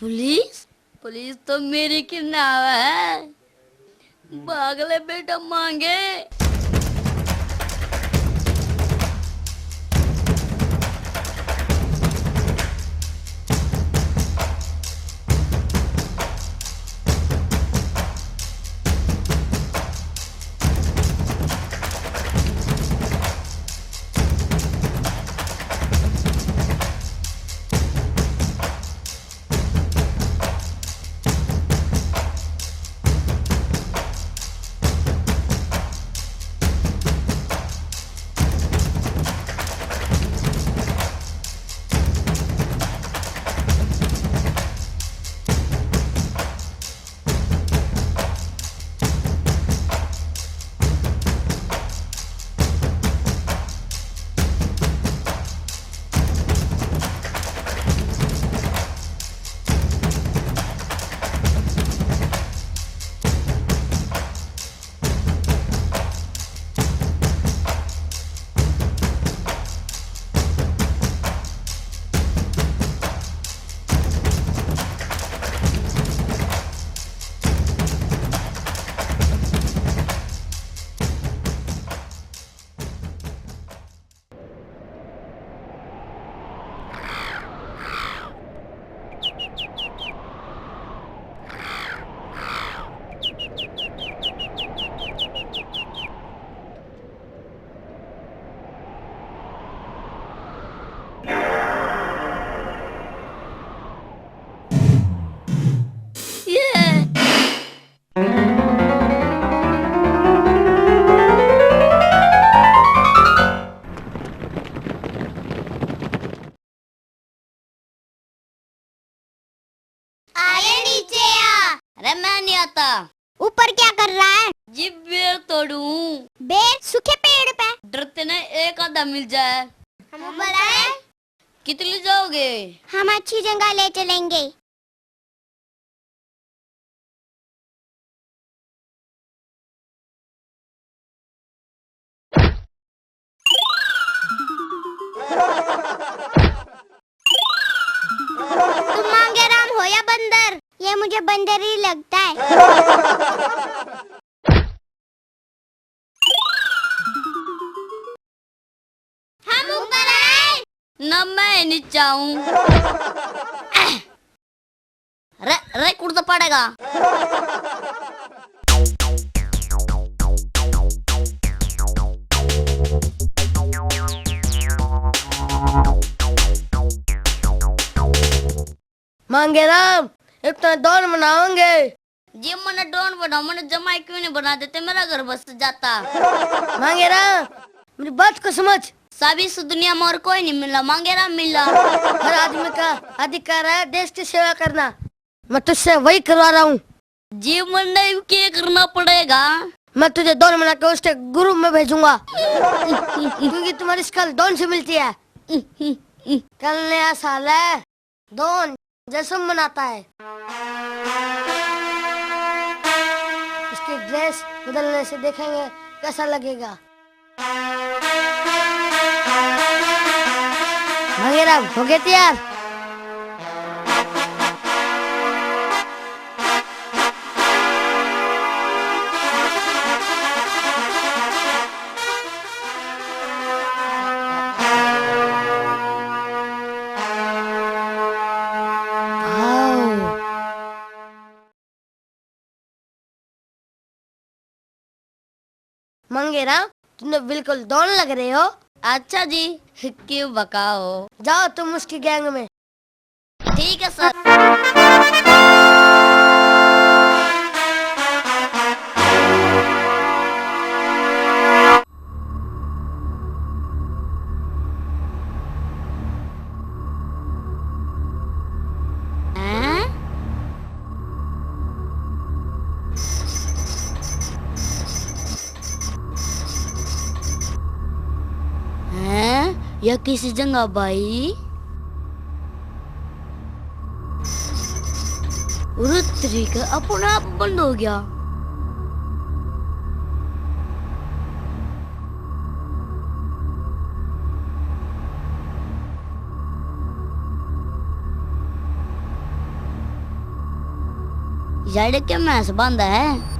Police police तो मेरी की नाव है। भाग ले बेटा मांगे। अरे मैं नहीं आता। ऊपर क्या कर रहा है? जी बेर तोड़ूं। बेर सूखे पेड़ पे। डरते न एक आधा मिल जाए। हम ऊपर आए। कितने जाओगे? हम अच्छी जगह ले चलेंगे। तुम मांगेराम हो या बंदर? ये मुझे बंदर ही लगता है। हम ऊपर आए। न मैं नीचे आऊं। रे रे कुर्ता पड़ेगा। मांगेराम इतना डॉन बनाओगे? जी मैंने डॉन बना, मैंने जमाई क्यों नहीं बना देते, मेरा घर बस जाता। मांगेराम मेरी बात को समझ। सभी इस दुनिया में और कोई नहीं मिला, मांगेराम मिला। हर आदमी का अधिकार है देश की सेवा करना। मैं तुझसे वही करवा रहा हूँ। जी मैंने क्या करना पड़ेगा? मैं तुझे डॉन बना के उसके गुरु में भेजूंगा। क्योंकि तुम्हारी स्कल डॉन से मिलती है। कल नया साल है, डॉन जश्न मनाता है। इसकी ड्रेस बदलने से देखेंगे कैसा लगेगा। मांगेराम हो गए तैयार? मांगेराम तुम बिल्कुल डॉन लग रहे हो। अच्छा जी, क्यों बकाओ? जाओ तुम उसकी गैंग में। ठीक है सर। या किसी जगह भाई तरीका अपने आप बंद हो गया। जड़ के मैस बांधा है।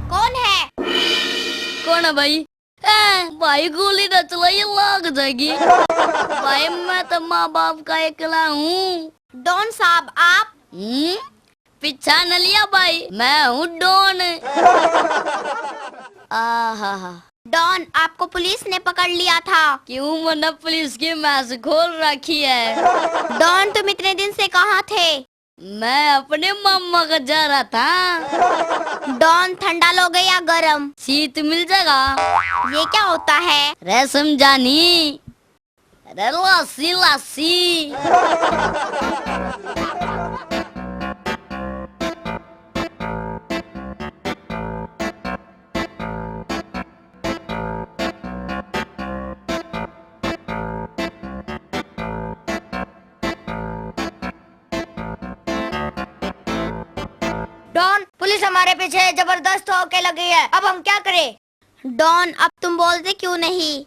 कौन है? कौन है भाई? भाई गोली न चलाई लाग जाएगी। भाई मैं तो माँ बाप का एकला हूँ। डॉन साहब आप? पीछा न लिया भाई, मैं हूँ डॉन। आहा। डॉन आपको पुलिस ने पकड़ लिया था। क्यों मैंने पुलिस की मैस खोल रखी है। डॉन तुम इतने दिन से कहाँ थे? मैं अपने मामा का जा रहा था। डॉन ठंडा लोगे या गरम? शीत मिल जाएगा। ये क्या होता है? रे समझानी, रे लासी लासी। डॉन, पुलिस हमारे पीछे जबरदस्त होके लगी है, अब हम क्या करें? डॉन अब तुम बोलते क्यों नहीं?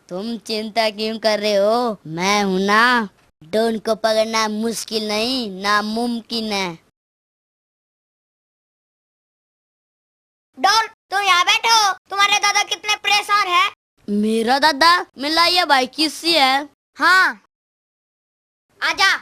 तुम चिंता क्यों कर रहे हो? मैं हूं ना। डॉन को पकड़ना मुश्किल नहीं, नामुमकिन है। डॉन तुम यहाँ बैठो, तुम्हारे दादा कितने परेशान है। मेरा दादा मिलाइया भाई किससे है? हाँ आजा।